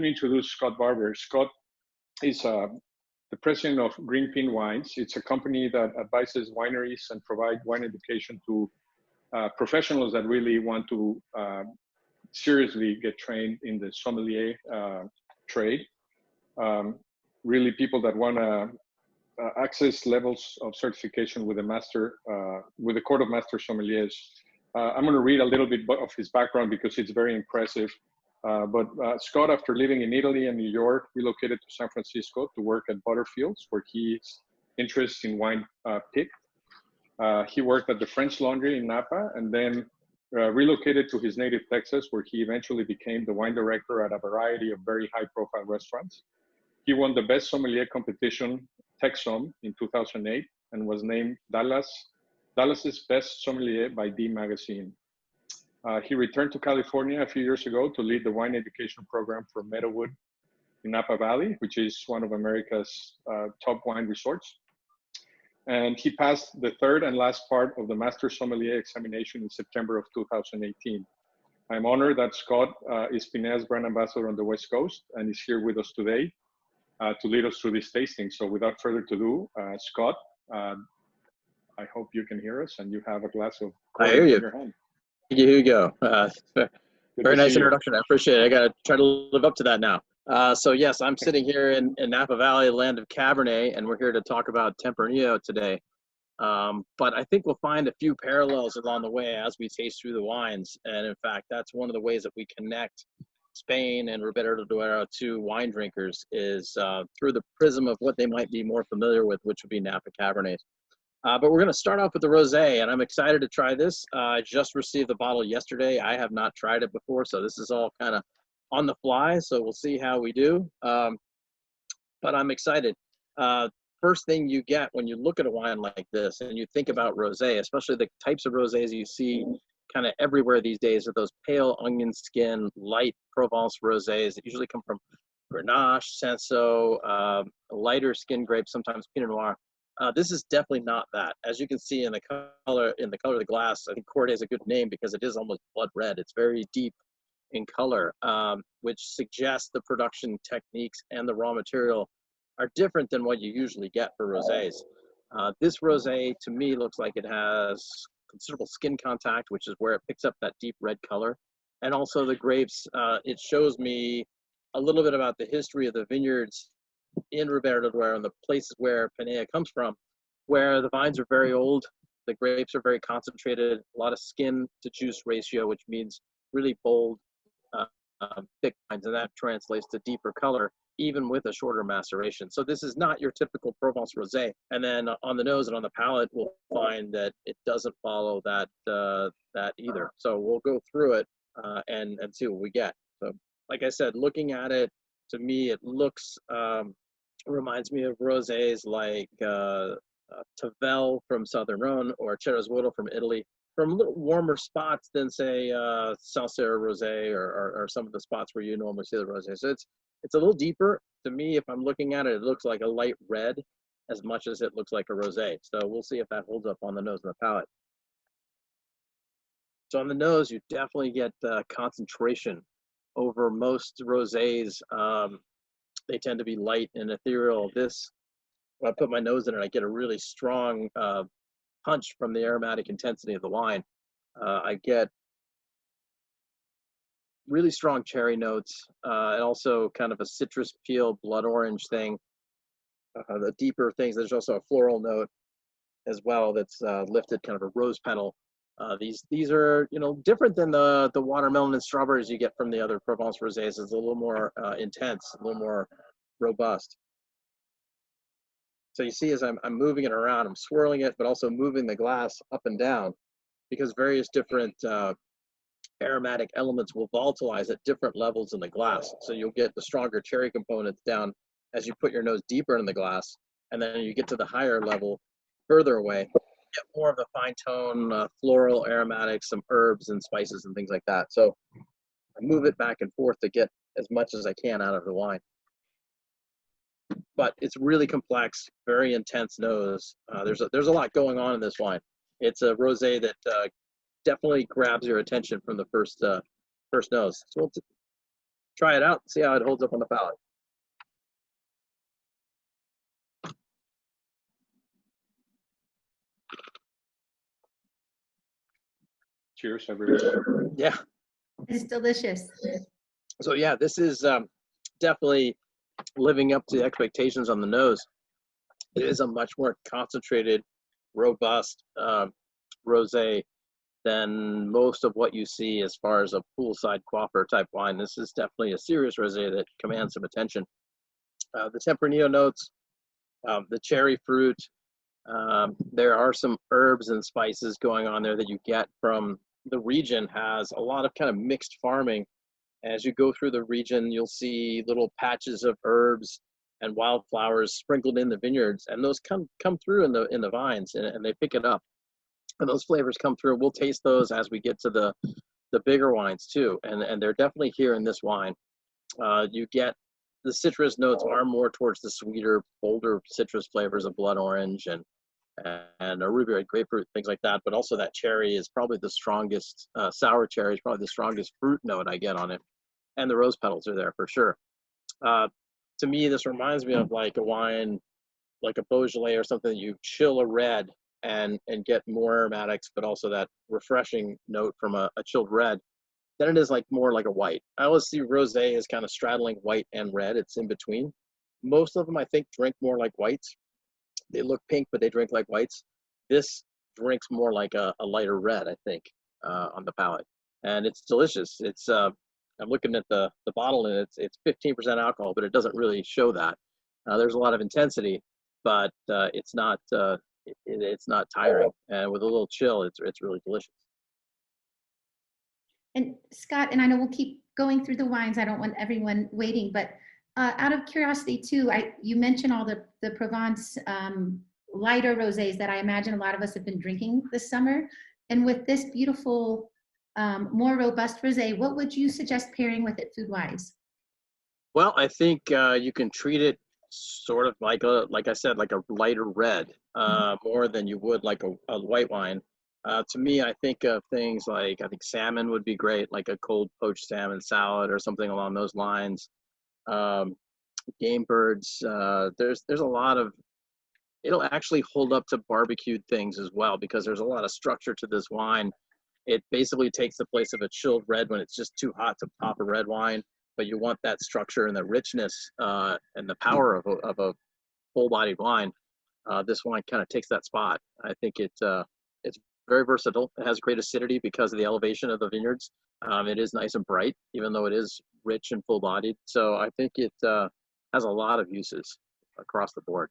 me introduce Scott Barber. Scott is the president of Green Pin Wines. It's a company that advises wineries and provide wine education to professionals that really want to seriously get trained in the sommelier trade. Really people that want to access levels of certification with with the Court of Master Sommeliers. I'm going to read a little bit of his background because it's very impressive. But Scott, after living in Italy and New York, relocated to San Francisco to work at Butterfields, where his interest in wine picked. He worked at the French Laundry in Napa, and then relocated to his native Texas, where he eventually became the wine director at a variety of very high-profile restaurants. He won the Best Sommelier competition, TechSom, in 2008, and was named Dallas's Best Sommelier by D Magazine. He returned to California a few years ago to lead the wine education program for Meadowood in Napa Valley, which is one of America's top wine resorts. And he passed the third and last part of the Master Sommelier examination in September of 2018. I'm honored that Scott is Pinea's brand ambassador on the West Coast and is here with us today to lead us through this tasting. So without further ado, Scott, I hope you can hear us and you have a glass of Korde I hear you. in your hand. Here you go. Very nice introduction. I appreciate it. I got to try to live up to that now. So yes, I'm sitting here in Napa Valley, land of Cabernet, and we're here to talk about Tempranillo today. But I think we'll find a few parallels along the way as we taste through the wines. And in fact, that's one of the ways that we connect Spain and Ribera del Duero to wine drinkers is through the prism of what they might be more familiar with, which would be Napa Cabernet. But we're going to start off with the rosé, and I'm excited to try this. I just received the bottle yesterday. I have not tried it before, so this is all kind of on the fly, so we'll see how we do. But I'm excited. First thing you get when you look at a wine like this and you think about rosé, especially the types of rosés you see kind of everywhere these days, are those pale onion skin, light Provence rosés that usually come from Grenache, Cinsault, lighter skin grapes, sometimes Pinot Noir. This is definitely not that. As you can see in the color of the glass, I think Korde is a good name because it is almost blood red. It's very deep in color, which suggests the production techniques and the raw material are different than what you usually get for rosés. This rosé to me looks like it has considerable skin contact, which is where it picks up that deep red color. And also the grapes, it shows me a little bit about the history of the vineyards in Ribera del Duero and the places where Pinea comes from, where the vines are very old, the grapes are very concentrated, a lot of skin to juice ratio, which means really bold, thick vines, and that translates to deeper color, even with a shorter maceration. So this is not your typical Provence rosé. And then on the nose and on the palate, we'll find that it doesn't follow that either. So we'll go through it and see what we get. So like I said, looking at it, to me, it looks, reminds me of rosés like Tavel from Southern Rhone or Cerasuolo from Italy, from a little warmer spots than, say, Sancerre rosé or some of the spots where you normally see the rosé. So it's a little deeper. To me, if I'm looking at it, it looks like a light red as much as it looks like a rosé. So we'll see if that holds up on the nose and the palate. So on the nose, you definitely get concentration over most rosés. They tend to be light and ethereal. This, when I put my nose in it, I get a really strong punch from the aromatic intensity of the wine. I get really strong cherry notes and also kind of a citrus peel, blood orange thing. The deeper things, there's also a floral note as well that's lifted, kind of a rose petal. These are, different than the watermelon and strawberries you get from the other Provence rosés. It's a little more intense, a little more robust. So you see, as I'm moving it around, I'm swirling it, but also moving the glass up and down because various different aromatic elements will volatilize at different levels in the glass. So you'll get the stronger cherry components down as you put your nose deeper in the glass, and then you get to the higher level further away. Get more of the fine tone, floral aromatics, some herbs and spices and things like that. So I move it back and forth to get as much as I can out of the wine. But it's really complex, very intense nose. There's a lot going on in this wine. It's a rosé that definitely grabs your attention from the first nose. So we'll try it out, see how it holds up on the palate. Cheers, everyone. Yeah. It's delicious. So yeah, this is definitely living up to the expectations on the nose. It is a much more concentrated, robust rosé than most of what you see as far as a poolside quaffer type wine. This is definitely a serious rosé that commands some attention. The Tempranillo notes, the cherry fruit, there are some herbs and spices going on there that you get from the region. Has a lot of kind of mixed farming. As you go through the region, you'll see little patches of herbs and wildflowers sprinkled in the vineyards, and those come through in the vines, and they pick it up. And those flavors come through. We'll taste those as we get to the bigger wines too, and they're definitely here in this wine. You get the citrus notes are more towards the sweeter, bolder citrus flavors of blood orange and a ruby red grapefruit, things like that. But also that cherry is probably the strongest, sour cherry is probably the strongest fruit note I get on it. And the rose petals are there for sure. To me, this reminds me of like a wine, like a Beaujolais or something that you chill a red and get more aromatics, but also that refreshing note from a chilled red. Then it is like more like a white. I always see rosé as kind of straddling white and red. It's in between. Most of them, I think, drink more like whites. They look pink, but they drink like whites. This drinks more like a lighter red, I think, on the palate. And it's delicious. It's I'm looking at the bottle, and it's 15% alcohol, but it doesn't really show that. There's a lot of intensity, but it's not tiring. And with a little chill, it's really delicious. And Scott, and I know we'll keep going through the wines. I don't want everyone waiting, but out of curiosity too, you mentioned all the Provence lighter rosés that I imagine a lot of us have been drinking this summer. And with this beautiful, more robust rosé, what would you suggest pairing with it food-wise? Well, I think you can treat it sort of like I said, like a lighter red, more than you would like a white wine. To me, I think of things like, I think salmon would be great, like a cold poached salmon salad or something along those lines. Game birds, there's a lot of, it'll actually hold up to barbecued things as well, because there's a lot of structure to this wine. It basically takes the place of a chilled red when it's just too hot to pop a red wine, but you want that structure and the richness and the power of a full-bodied wine. This wine kind of takes that spot. I think it's very versatile. It has great acidity because of the elevation of the vineyards. It is nice and bright, even though it is rich and full-bodied. So I think it has a lot of uses across the board.